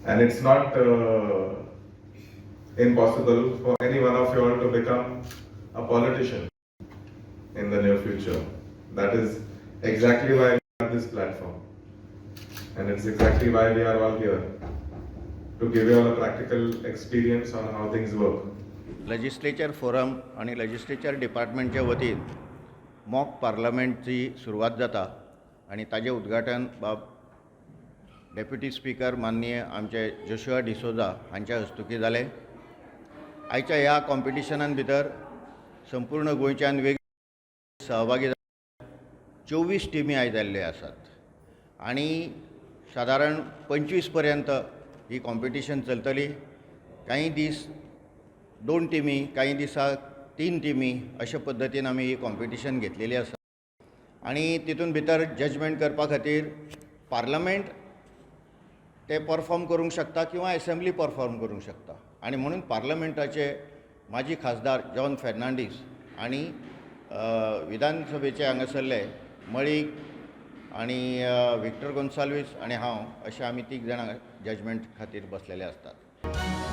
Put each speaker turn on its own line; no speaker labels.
and it's not impossible for any one of you all to become a politician in the near future. That is exactly why we have this platform, and it's exactly why we are all here, to give you all a practical experience on how things work.
Legislature forum आणि legislature डिपार्टमेंटच्या वतीन mock पार्लमेंटची सुरवात जाता आणि ताजें उद्घाटन बाब deputy speaker माननीय आमचे जोशुआ डिसोजा हांच्या हस्तुकी जालें. आयच्या ह्या कॉम्पिटिशनान भितर संपूर्ण गोंयच्यान वेगवेगळे सहभागी 24 टिमी आयज आयिल्ल्यो आसात आणि सादारण 25 पर्यंत ही कॉम्पिटिशन चलतली. काही दीस 2 टिमी, काही दिसाक 3 टिमी अशे पद्दतीन आमी ही कॉम्पिटिशन घेतलेली आसा आणि तितून भितर जजमेंट करपा खातीर पार्लमेंट ते परफॉर्म करूंक शकता किंवा असेंब्ली परफॉर्म करूंक शकता. आणि म्हणून पार्लमेंटाचे माजी खासदार जॉन फेर्नांडीस आणि विधानसभेचे हांगासरले मळीक आणि विक्टर गोन्साल्वीस आणि हांव अशे आमी 3 जाणां जजमेंट खातीर बसलेले आसतात.